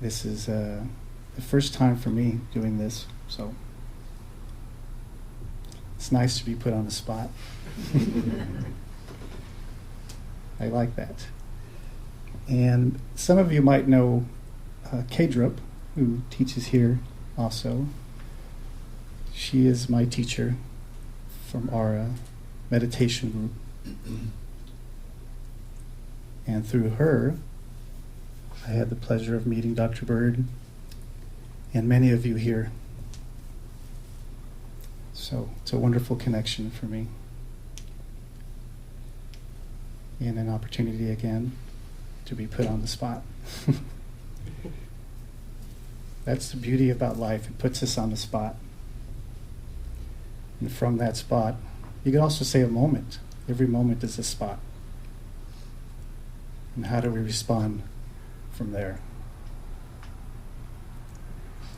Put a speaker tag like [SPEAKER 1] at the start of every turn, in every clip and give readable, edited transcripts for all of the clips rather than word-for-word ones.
[SPEAKER 1] This is the first time for me doing this, so it's nice to be put on the spot. I like that. And some of you might know Kadrup, who teaches here also. She is my teacher from our meditation group. And through her, I had the pleasure of meeting Dr. Bird and many of you here. So it's a wonderful connection for me. And an opportunity again to be put on the spot. That's the beauty about life. It puts us on the spot. And from that spot, you could also say a moment. Every moment is a spot. And how do we respond from there?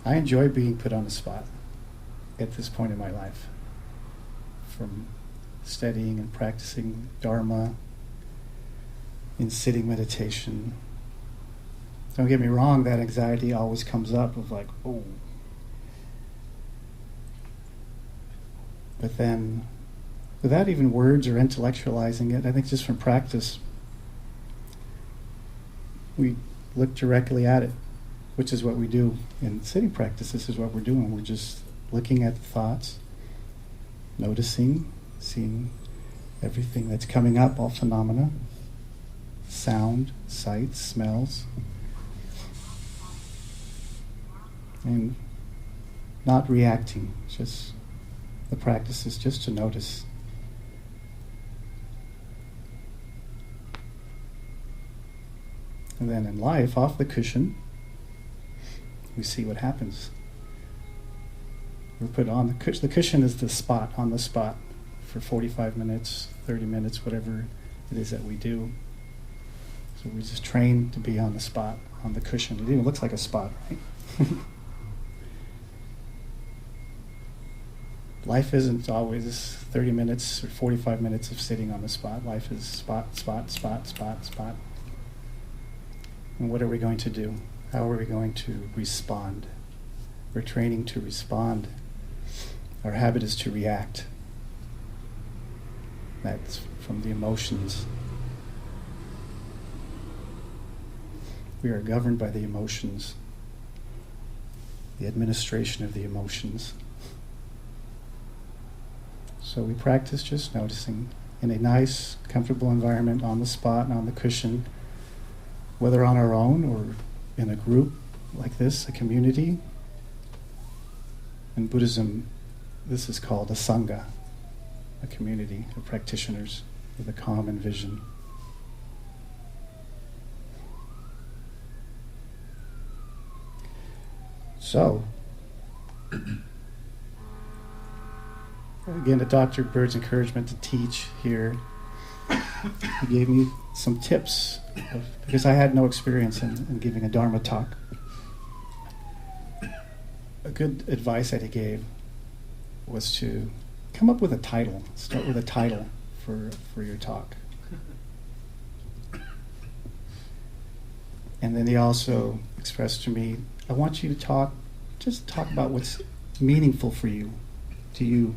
[SPEAKER 1] I enjoy being put on the spot at this point in my life. From studying and practicing dharma, in sitting meditation. Don't get me wrong, that anxiety always comes up of like, oh. But then, without even words or intellectualizing it, I think just from practice, we look directly at it, which is what we do in sitting practice. This is what we're doing. We're just looking at the thoughts, noticing, seeing everything that's coming up, all phenomena, sound, sight, smells, and not reacting. Just the practice is just to notice. And then in life, off the cushion, we see what happens. We're put on the cushion. The cushion is the spot, on the spot, for 45 minutes, 30 minutes, whatever it is that we do. So we just train to be on the spot, on the cushion. It even looks like a spot, right? Life isn't always 30 minutes or 45 minutes of sitting on the spot. Life is spot, spot, spot, spot, spot. And what are we going to do? How are we going to respond? We're training to respond. Our habit is to react. That's from the emotions. We are governed by the emotions, the administration of the emotions. So we practice just noticing in a nice, comfortable environment, on the spot and on the cushion, whether on our own or in a group like this, a community. In Buddhism, this is called a sangha, a community of practitioners with a common vision. So, again, at Dr. Bird's encouragement to teach here, he gave me some tips because I had no experience in giving a Dharma talk. A good advice that he gave was to come up with a title. Start with a title for your talk. And then he also expressed to me, I want you to just talk about what's meaningful for you, to you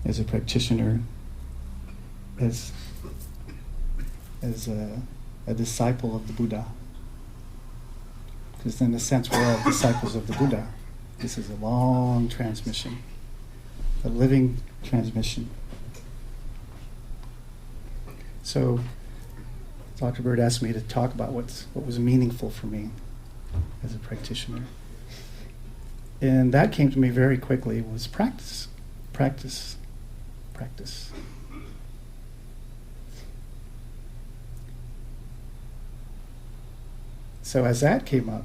[SPEAKER 1] as a practitioner, as a disciple of the Buddha. Because in a sense, we're all disciples of the Buddha. This is a long transmission, a living transmission. So Dr. Bird asked me to talk about what was meaningful for me as a practitioner. And that came to me very quickly, was practice, practice, practice. So as that came up,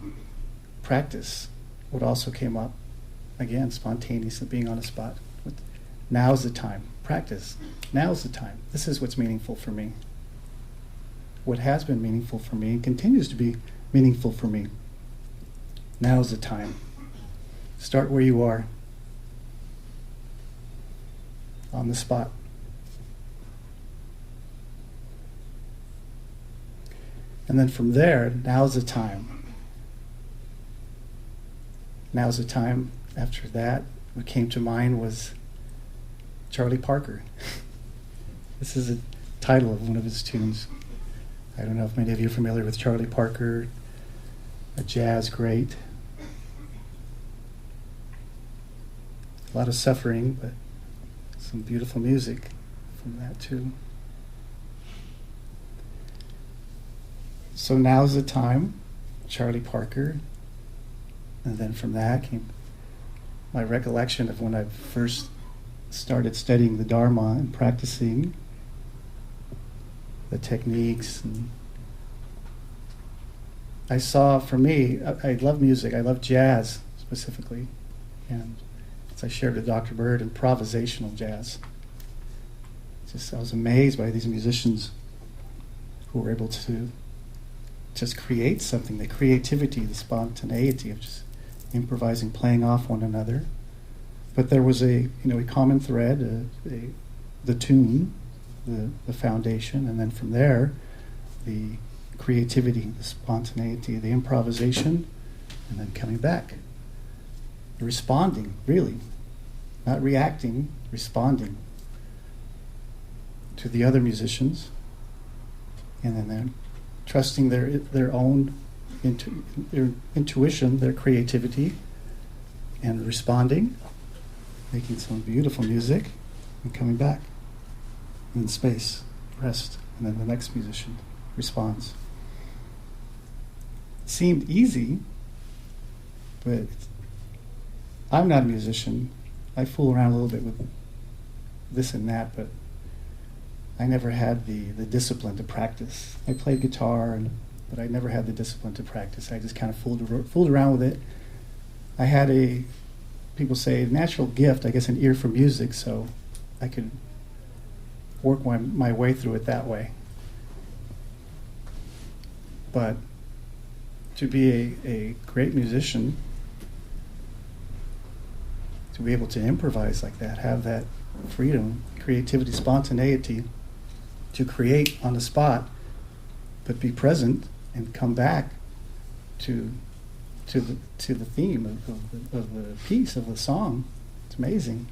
[SPEAKER 1] practice, what also came up, again, spontaneously being on the spot. Now's the time. Practice. Now's the time. This is what's meaningful for me. What has been meaningful for me and continues to be meaningful for me. Now's the time. Start where you are. On the spot. And then from there, now's the time. now's the time. After that, what came to mind was Charlie Parker. This is a title of one of his tunes. I don't know if many of you are familiar with Charlie Parker, a jazz great. A lot of suffering, but some beautiful music from that too. So now's the time, Charlie Parker. And then from that came my recollection of when I first started studying the Dharma and practicing the techniques. And I saw, for me, I love music. I love jazz specifically. And as I shared with Dr. Bird, improvisational jazz. I was amazed by these musicians who were able to just create something, the creativity, the spontaneity of just improvising, playing off one another. But there was a common thread, the tune, the foundation, and then from there, the creativity, the spontaneity, the improvisation, and then coming back. Responding, really. Not reacting, responding to the other musicians, and then trusting their own their intuition, their creativity, and responding, making some beautiful music, and coming back in space, rest, and then the next musician responds. It seemed easy, but I'm not a musician. I fool around a little bit with this and that, but I never had the discipline to practice. I played guitar, but I never had the discipline to practice. I just kind of fooled around with it. I had people say, natural gift, I guess, an ear for music, so I could work my way through it that way. But to be a great musician, to be able to improvise like that, have that freedom, creativity, spontaneity, to create on the spot, but be present and come back to the theme of the piece, of the song. It's amazing.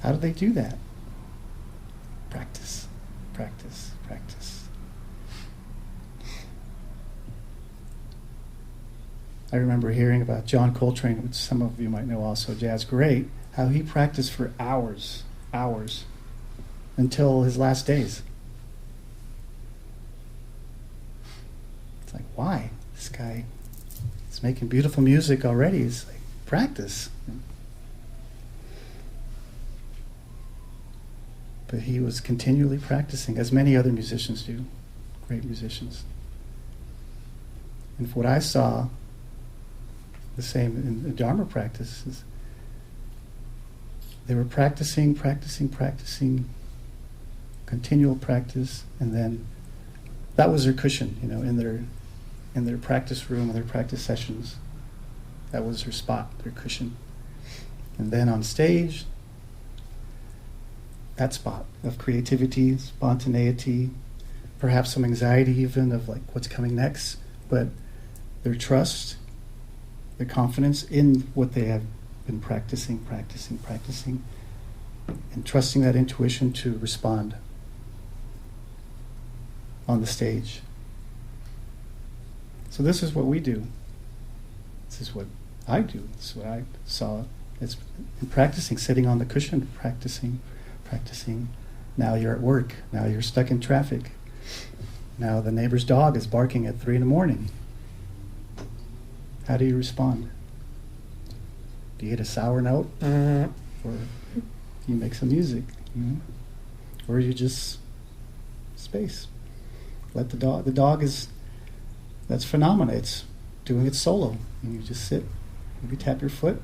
[SPEAKER 1] How do they do that? Practice, practice, practice. I remember hearing about John Coltrane, which some of you might know also, jazz great, how he practiced for hours, until his last days. It's like, why? This guy is making beautiful music already. It's like, practice. But he was continually practicing, as many other musicians do, great musicians. And what I saw, the same in the Dharma practice, is they were practicing, continual practice, and then that was their cushion, in their practice room, their practice sessions. That was their spot, their cushion. And then on stage, that spot of creativity, spontaneity, perhaps some anxiety even of like what's coming next, but their trust, their confidence in what they have been practicing, and trusting that intuition to respond on the stage. So this is what we do. This is what I do. This is what I saw. It's in practicing, sitting on the cushion, practicing. Now you're at work. Now you're stuck in traffic. Now the neighbor's dog is barking at 3 a.m. How do you respond? Do you hit a sour note? Or you make some music? Or you just space. Let the dog that's phenomena. It's doing it solo. And you just sit, maybe tap your foot.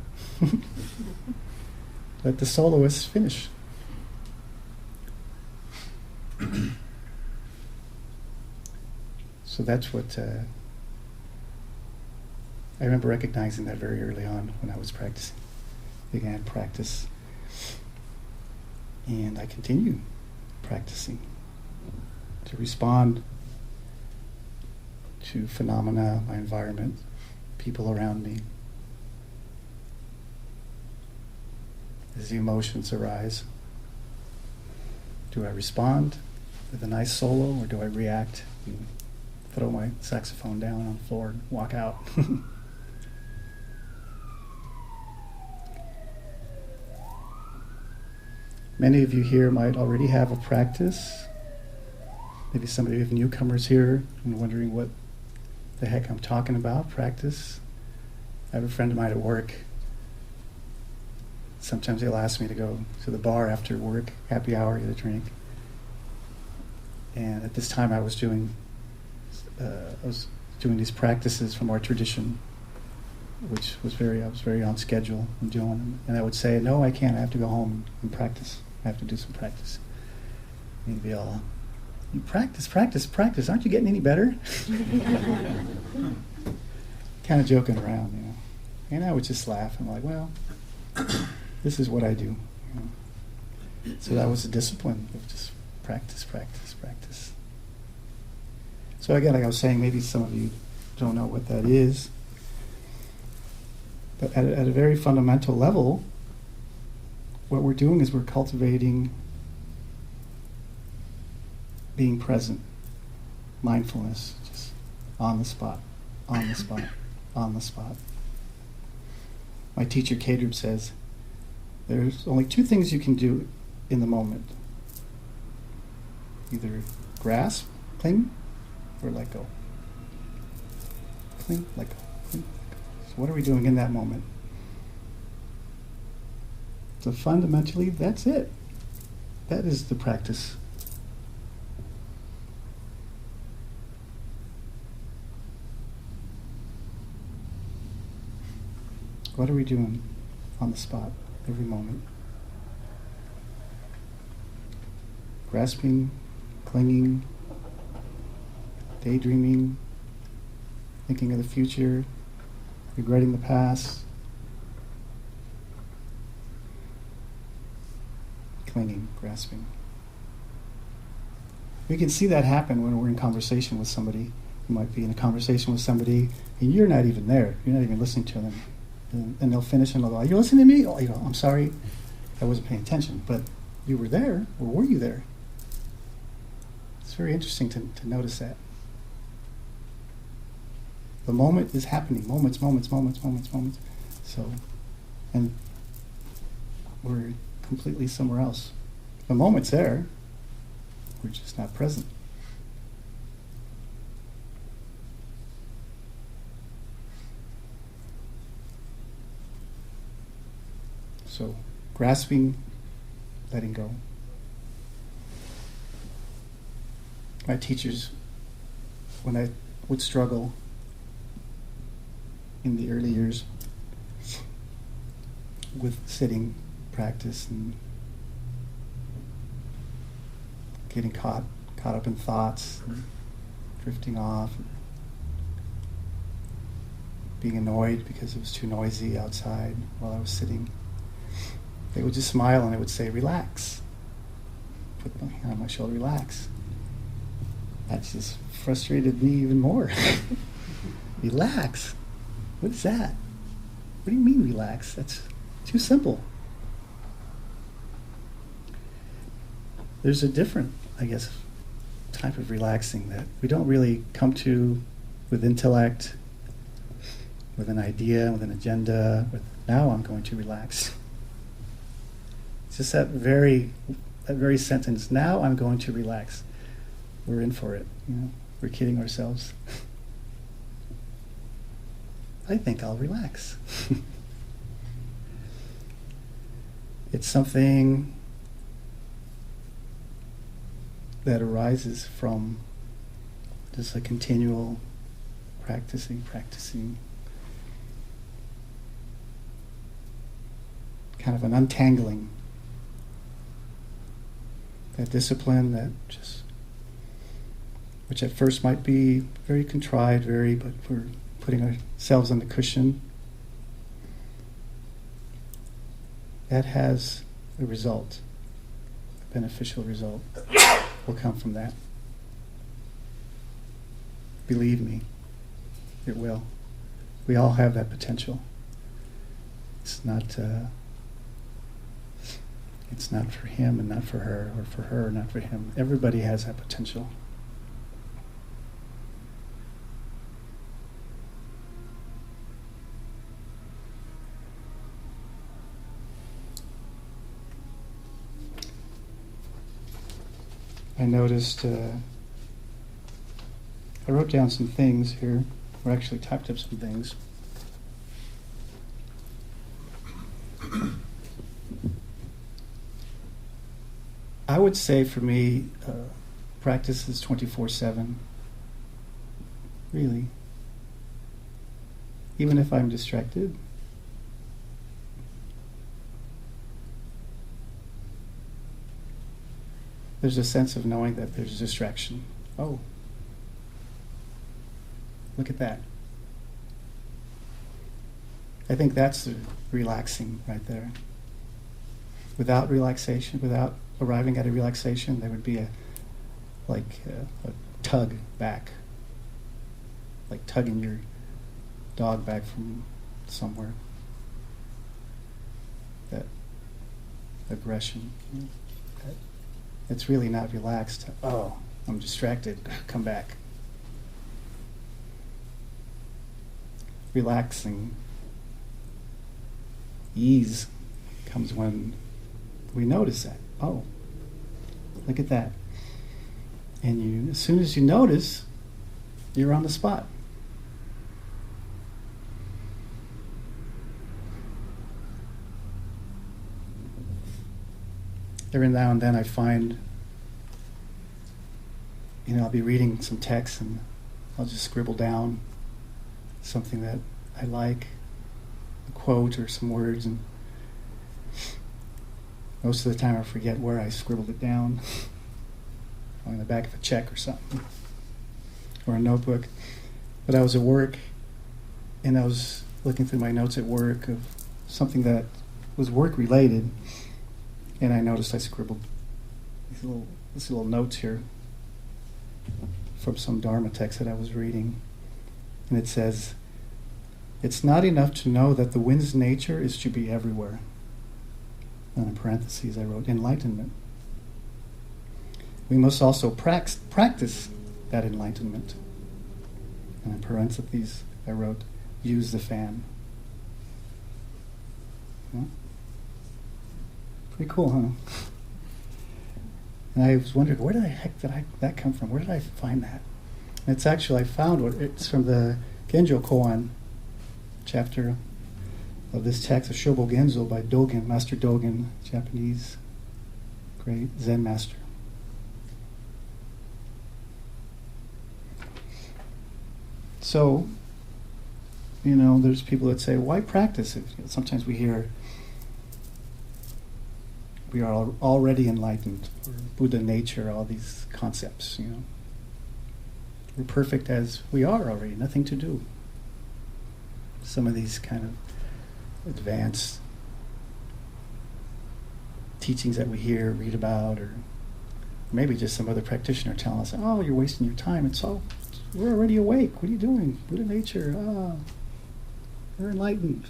[SPEAKER 1] Let the soloist finish. So that's what I remember recognizing that very early on when I was practicing. Began practice. And I continue practicing to respond to phenomena, my environment, people around me, as the emotions arise. Do I respond with a nice solo, or do I react and throw my saxophone down on the floor and walk out? Many of you here might already have a practice. Maybe some of you have newcomers here and wondering what the heck I'm talking about. Practice. I have a friend of mine at work. Sometimes he'll ask me to go to the bar after work, happy hour, get a drink. And at this time I was doing these practices from our tradition, which was I was very on schedule and doing them. And I would say, no, I can't. I have to go home and practice. I have to do some practice. And he'd be all, you practice. Aren't you getting any better? Kind of joking around, you know. And I would just laugh. I'm like, well, this is what I do. You know? So that was the discipline of just practice. So again, like I was saying, maybe some of you don't know what that is. But at a very fundamental level, what we're doing is we're cultivating being present, mindfulness, just on the spot. My teacher, Kadrup, says, there's only two things you can do in the moment. Either grasp, cling, or let go. Cling, let go. Cling, let go. So what are we doing in that moment? So fundamentally, that's it. That is the practice. What are we doing on the spot every moment? Grasping, clinging, daydreaming, thinking of the future, regretting the past, clinging, grasping. We can see that happen when we're in conversation with somebody. You might be in a conversation with somebody and you're not even there. You're not even listening to them. And they'll finish and they'll go, are you listening to me? Oh, I'm sorry, I wasn't paying attention. But you were there, or were you there? It's very interesting to notice that. The moment is happening. Moments. So, and we're completely somewhere else. The moment's there. We're just not present. So, grasping, letting go. My teachers, when I would struggle in the early years with sitting practice and getting caught up in thoughts, and drifting off, being annoyed because it was too noisy outside while I was sitting, they would just smile and they would say, relax. Put my hand on my shoulder, relax. That just frustrated me even more. Relax? What is that? What do you mean relax? That's too simple. There's a different, I guess, type of relaxing that we don't really come to with intellect, with an idea, with an agenda, with now I'm going to relax. It's just that very sentence, now I'm going to relax. We're in for it, you know. We're kidding ourselves. I think I'll relax. It's something that arises from just a continual practicing. Kind of an untangling. That discipline that just, which at first might be very contrived, but we're putting ourselves on the cushion. That has a result, a beneficial result will come from that. Believe me, it will. We all have that potential. It's not for him and not for her, or for her and not for him. Everybody has that potential. I noticed, I wrote down some things here, or actually typed up some things. I would say for me, practice is 24/7. Really. Even if I'm distracted. There's a sense of knowing that there's a distraction. Oh, look at that. I think that's relaxing right there. Without relaxation, without arriving at a relaxation, there would be a tug back, like tugging your dog back from somewhere. That aggression. It's really not relaxed. Oh, I'm distracted. Come back. Relaxing ease comes when we notice that. Oh, look at that. And as soon as you notice, you're on the spot. Every now and then I find, I'll be reading some text and I'll just scribble down something that I like, a quote or some words, and most of the time I forget where I scribbled it down, on the back of a check or something, or a notebook. But I was at work and I was looking through my notes at work of something that was work related. And I noticed I scribbled these little notes here from some Dharma text that I was reading. And it says, "It's not enough to know that the wind's nature is to be everywhere." And in parentheses I wrote, enlightenment. We must also practice that enlightenment. And in parentheses I wrote, use the fan. Yeah? Pretty cool, huh? And I was wondering, where the heck did that come from? Where did I find that? And it's actually, it's from the Genjo Koan chapter of this text of Shobo Genzo by Dogen, Master Dogen, Japanese great Zen master. So, there's people that say, why practice it? Sometimes we hear, we are already enlightened, or Buddha nature, all these concepts, We're perfect as we are already, nothing to do. Some of these kind of advanced teachings that we hear, read about, or maybe just some other practitioner telling us, oh, you're wasting your time. We're already awake. What are you doing? Buddha nature. We're enlightened.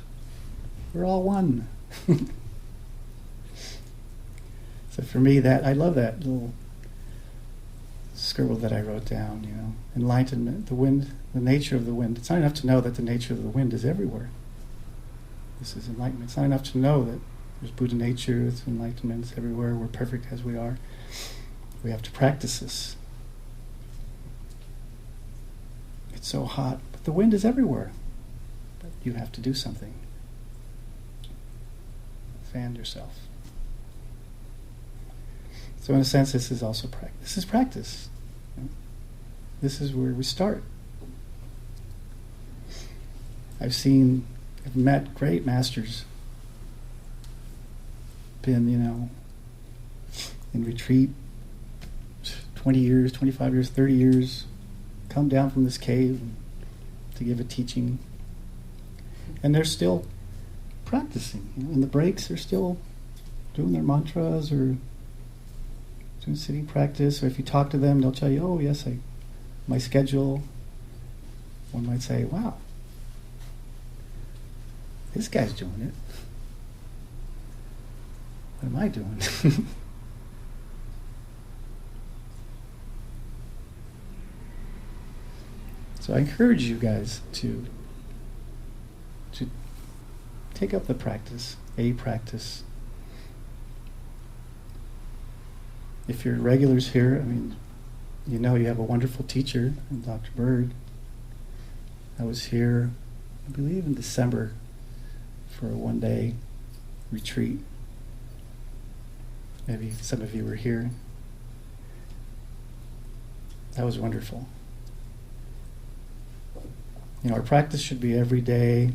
[SPEAKER 1] We're all one. So for me, I love that little scribble that I wrote down, enlightenment, the wind, the nature of the wind. It's not enough to know that the nature of the wind is everywhere. This is enlightenment. It's not enough to know that there's Buddha nature, it's enlightenment, it's everywhere, we're perfect as we are. We have to practice this. It's so hot, but the wind is everywhere. But you have to do something. Fan yourself. So in a sense, this is also practice. This is practice. This is where we start. I've met great masters, been, in retreat 20 years, 25 years, 30 years, come down from this cave to give a teaching. And they're still practicing. In the breaks, they're still doing their mantras or doing sitting practice, or if you talk to them, they'll tell you, oh yes, my schedule. One might say, wow, This guy's doing it. What am I doing? So I encourage you guys to take up the practice, a practice. If you're regulars here, I mean, you know you have a wonderful teacher, Dr. Bird. I was here, I believe, in December for a one-day retreat. Maybe some of you were here. That was wonderful. You know, our practice should be every day,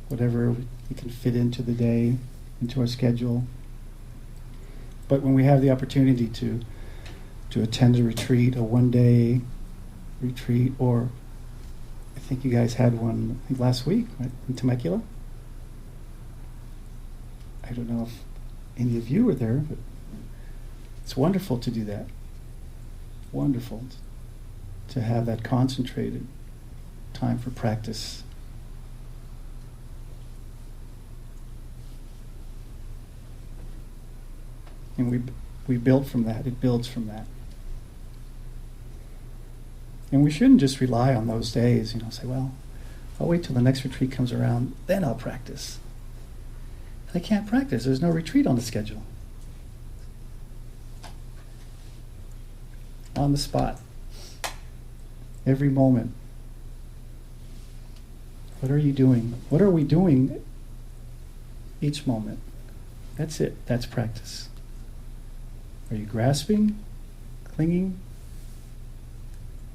[SPEAKER 1] whatever we can fit into the day, into our schedule. But when we have the opportunity to attend a retreat, a one-day retreat, or I think you guys had one last week, right, in Temecula. I don't know if any of you were there, but it's wonderful to do that. Wonderful to have that concentrated time for practice. And we build from that. It builds from that. And we shouldn't just rely on those days, say, well, I'll wait till the next retreat comes around, then I'll practice. I can't practice. There's no retreat on the schedule. On the spot. Every moment. What are you doing? What are we doing each moment? That's it. That's practice. Are you grasping, clinging,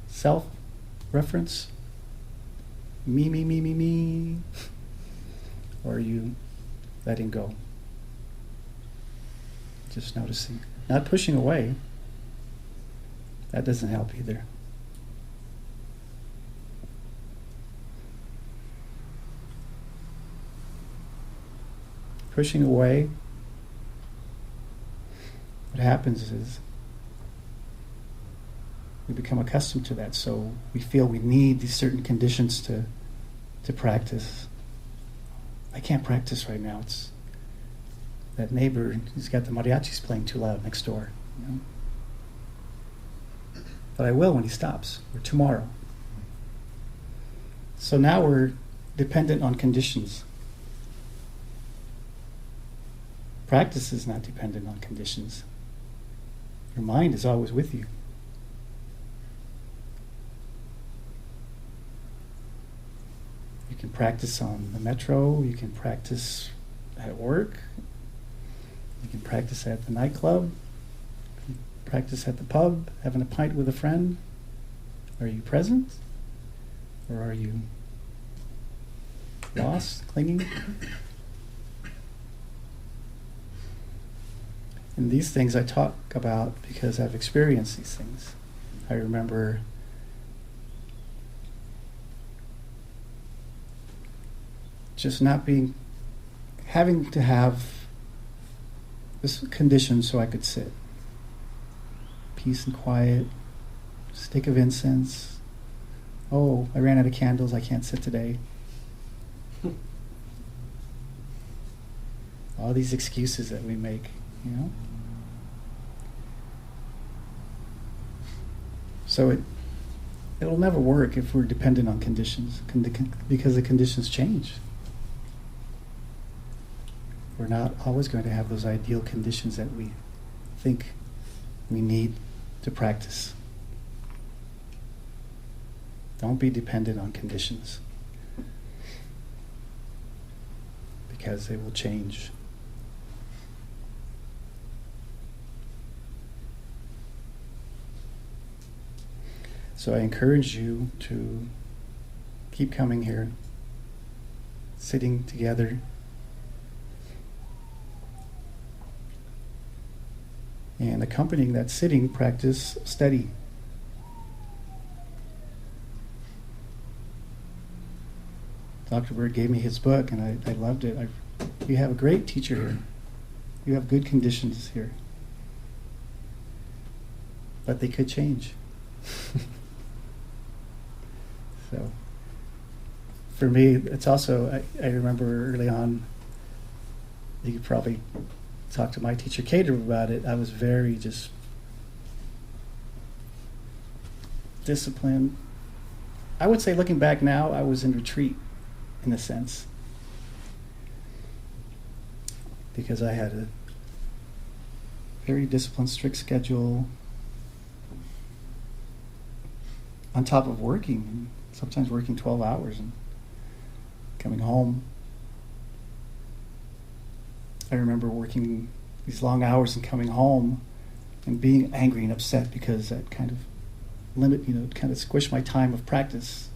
[SPEAKER 1] self-reference, me, or are you letting go? Just noticing. Not pushing away. That doesn't help either. Pushing away, what happens is we become accustomed to that, so we feel we need these certain conditions to practice. I can't practice right now. It's that neighbor, he's got the mariachis playing too loud next door. But I will when he stops, or tomorrow. So now we're dependent on conditions. Practice is not dependent on conditions. Your mind is always with you. You can practice on the metro, you can practice at work, you can practice at the nightclub, you can practice at the pub, having a pint with a friend. Are you present? Or are you lost, clinging? And these things I talk about because I've experienced these things. I remember just having to have this condition so I could sit. Peace and quiet, stick of incense. Oh, I ran out of candles, I can't sit today. All these excuses that we make, So it'll never work if we're dependent on conditions, because the conditions change. We're not always going to have those ideal conditions that we think we need to practice. Don't be dependent on conditions, because they will change. So I encourage you to keep coming here, sitting together, and accompanying that sitting practice, study. Dr. Bird gave me his book, and I loved it. You have a great teacher here. You have good conditions here. But they could change. So for me, it's also, I remember early on, you could probably talk to my teacher, Cater, about it. I was very just disciplined. I would say, looking back now, I was in retreat, in a sense, because I had a very disciplined, strict schedule on top of working, sometimes working 12 hours and coming home. I remember working these long hours and coming home and being angry and upset because that kind of kind of squished my time of practice.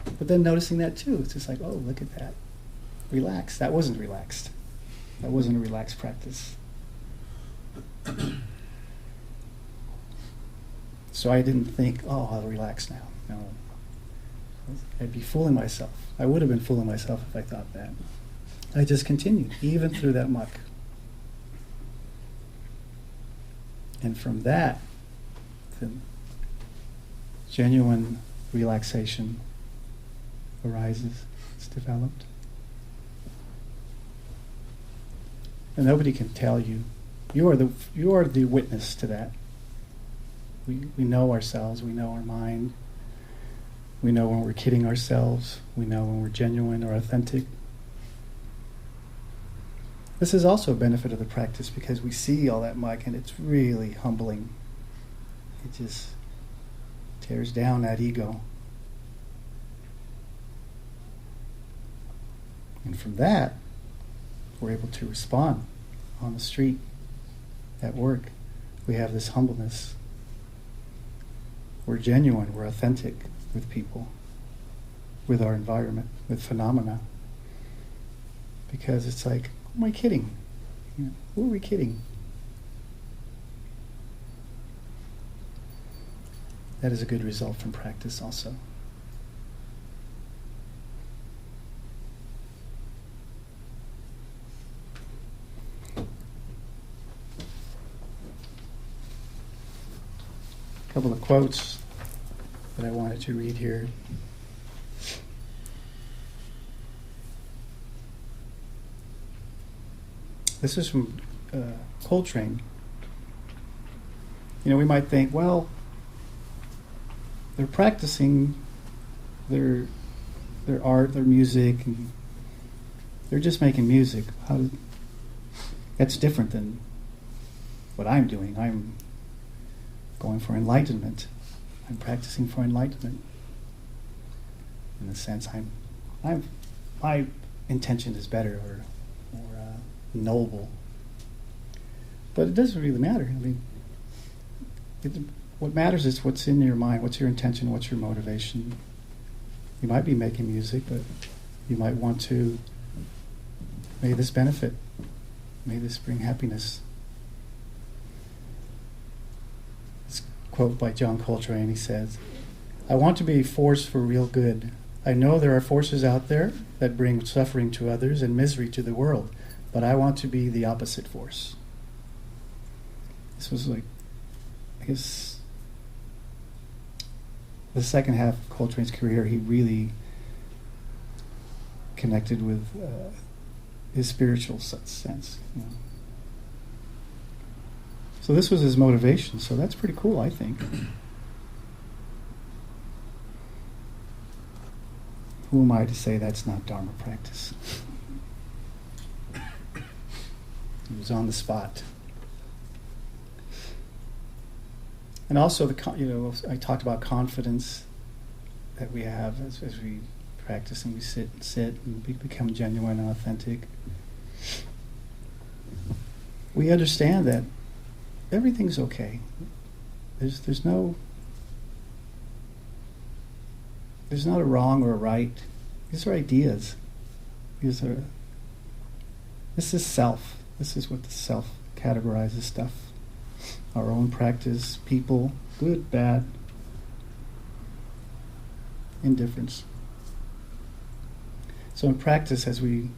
[SPEAKER 1] But then noticing that too, it's just like, oh, look at that. Relax. That wasn't relaxed. That wasn't a relaxed practice. So I didn't think, oh, I'll relax now. No. I'd be fooling myself. I would have been fooling myself if I thought that. I just continued, even through that muck. And from that, the genuine relaxation arises. It's developed. And nobody can tell you. You are the witness to that. We know ourselves. We know our mind. We know when we're kidding ourselves. We know when we're genuine or authentic. This is also a benefit of the practice because we see all that muck and it's really humbling. It just tears down that ego. And from that, we're able to respond on the street, at work. We have this humbleness. We're genuine, we're authentic with people, with our environment, with phenomena. Because it's like, who am I kidding? Who are we kidding? That is a good result from practice also. A couple of quotes that I wanted to read here. This is from Coltrane. We might think, well, they're practicing their art, their music, and they're just making music. That's different than what I'm doing. I'm going for enlightenment. I'm practicing for enlightenment. In a sense, my intention is better or noble. But it doesn't really matter. What matters is what's in your mind, what's your intention, what's your motivation. You might be making music, but you might want to, may this benefit, may this bring happiness. This quote by John Coltrane, he says, "I want to be a force for real good. I know there are forces out there that bring suffering to others and misery to the world, but I want to be the opposite force." This was like, I guess, the second half of Coltrane's career, he really connected with his spiritual sense. So this was his motivation, so that's pretty cool, I think. Who am I to say that's not Dharma practice? He was on the spot. And also, I talked about confidence that we have as we practice and we sit and become genuine and authentic. We understand that everything's okay. There's not a wrong or a right. These are ideas. This is self. This is what the self categorizes stuff. Our own practice, people, good, bad, indifference. So in practice, as we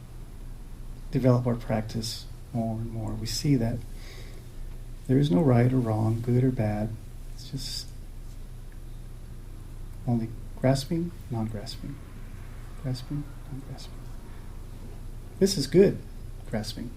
[SPEAKER 1] develop our practice more and more, we see that there is no right or wrong, good or bad. It's just only grasping, non-grasping. Grasping, not grasping. This is good, grasping.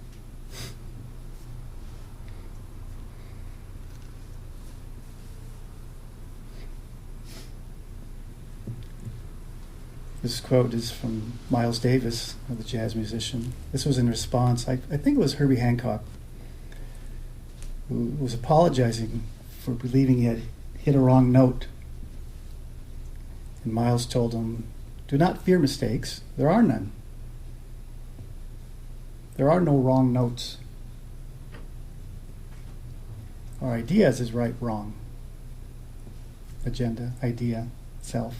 [SPEAKER 1] This quote is from Miles Davis, the jazz musician. This was in response, I think it was Herbie Hancock, who was apologizing for believing he had hit a wrong note. And Miles told him, "Do not fear mistakes. There are none. There are no wrong notes. Our ideas is right, wrong. Agenda, idea, self."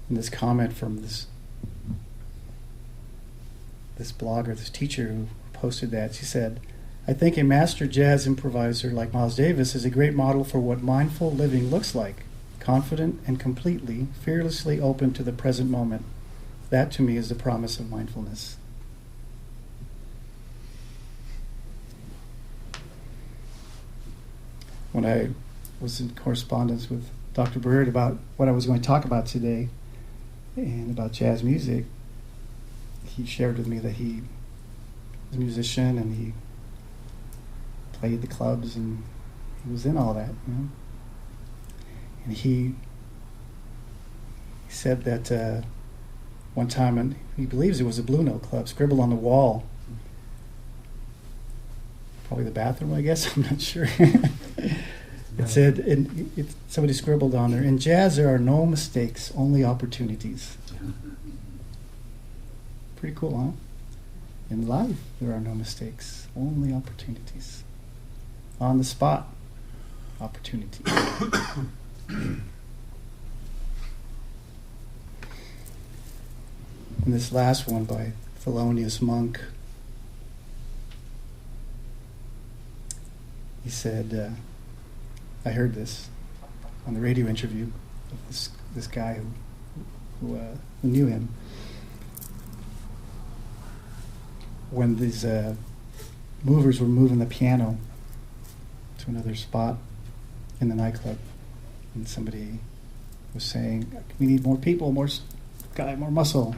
[SPEAKER 1] And this comment from this blogger, this teacher who posted that, she said, "I think a master jazz improviser like Miles Davis is a great model for what mindful living looks like. Confident and completely, fearlessly open to the present moment. That to me is the promise of mindfulness." When I was in correspondence with Dr. Bird about what I was going to talk about today and about jazz music, he shared with me that he was a musician and he played the clubs and he was in all that, you know. And he said that one time, and he believes it was a Blue Note club, scribbled on the wall, probably the bathroom, I guess, I'm not sure. It said, somebody scribbled on there, "In jazz there are no mistakes, only opportunities." Pretty cool, huh? In life there are no mistakes, only opportunities. On the spot, opportunity. And this last one by Thelonious Monk, he said, I heard this on the radio interview of this guy who knew him. When these movers were moving the piano to another spot in the nightclub, and somebody was saying, "We need more people, more muscle."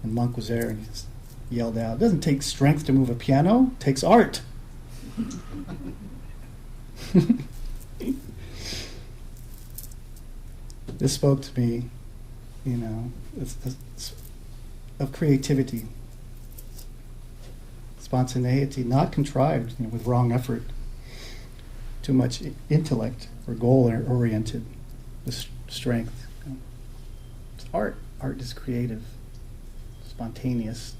[SPEAKER 1] And Monk was there and he just yelled out, "It doesn't take strength to move a piano, it takes art." This spoke to me, you know, of creativity, spontaneity, not contrived, you know, with wrong effort, too much intellect or goal-oriented, with strength. You know. It's art. Art is creative, spontaneous.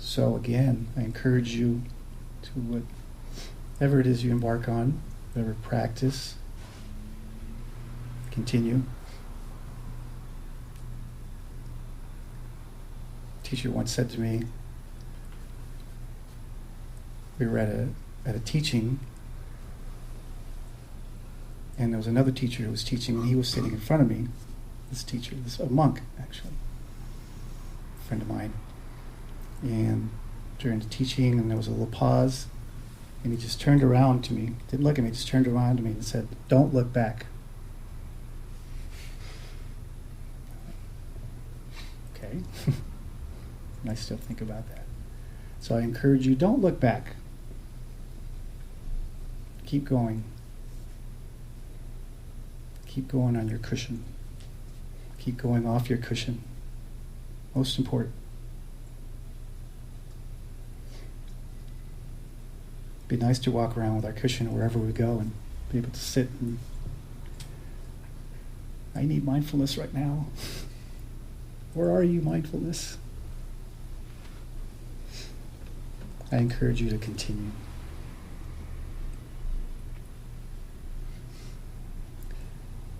[SPEAKER 1] So again, I encourage you to whatever it is you embark on, whatever practice, continue. A teacher once said to me, we were at a teaching, and there was another teacher who was teaching, and he was sitting in front of me. This teacher, a monk actually, a friend of mine. And during the teaching, and there was a little pause, and he just turned around to me, didn't look at me, just turned around to me and said, "Don't look back." Okay. And I still think about that. So I encourage you, don't look back. Keep going. Keep going on your cushion. Keep going off your cushion. Most important. Be nice to walk around with our cushion wherever we go and be able to sit and, I need mindfulness right now. Where are you, mindfulness? I encourage you to continue.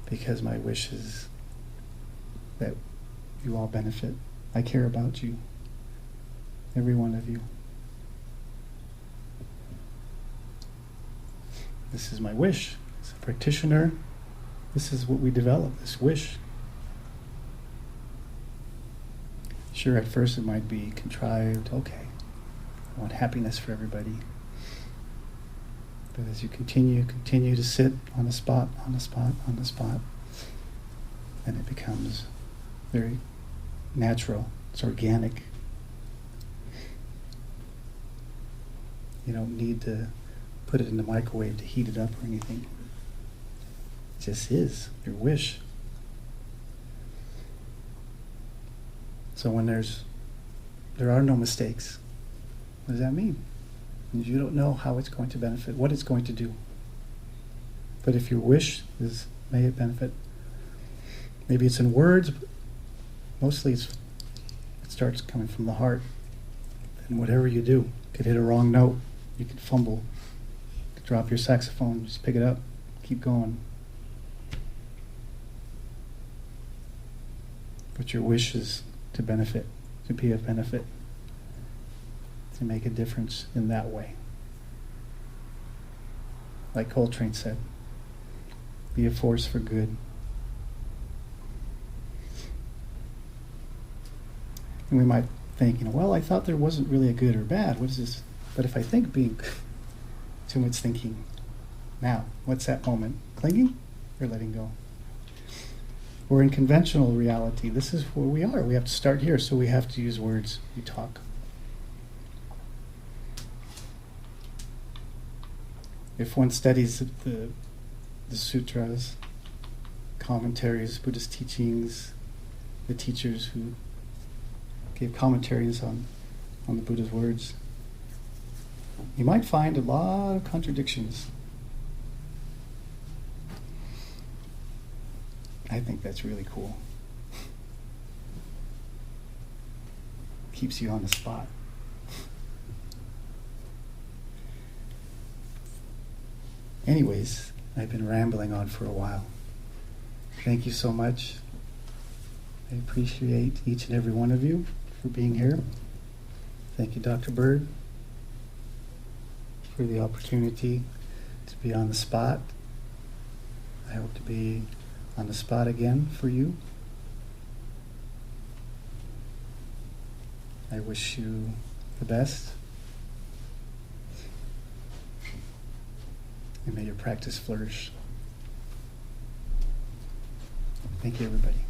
[SPEAKER 1] Because my wish is that you all benefit. I care about you, every one of you. This is my wish as a practitioner, this is what we develop, this wish. Sure, at first it might be contrived, okay, I want happiness for everybody. But as you continue to sit on the spot, then it becomes very natural, it's organic. You don't need to put it in the microwave to heat it up or anything. It just is, your wish. So when there are no mistakes, what does that mean? You don't know how it's going to benefit, what it's going to do. But if your wish is, may it benefit, maybe it's in words, but mostly it starts coming from the heart. And whatever you do, you could hit a wrong note, you could fumble, you could drop your saxophone, just pick it up, keep going. But your wish is to benefit, to be of benefit, to make a difference in that way. Like Coltrane said, be a force for good. And we might think, well, I thought there wasn't really a good or bad. What is this? But if I think being too much thinking, now, what's that moment? Clinging or letting go? Or in conventional reality, this is where we are. We have to start here, so we have to use words. We talk. If one studies the sutras, commentaries, Buddhist teachings, the teachers who gave commentaries on the Buddha's words, you might find a lot of contradictions. I think that's really cool. Keeps you on the spot. Anyways, I've been rambling on for a while. Thank you so much. I appreciate each and every one of you for being here. Thank you, Dr. Bird, for the opportunity to be on the spot. I hope to be on the spot again for you. I wish you the best. And may your practice flourish. Thank you, everybody.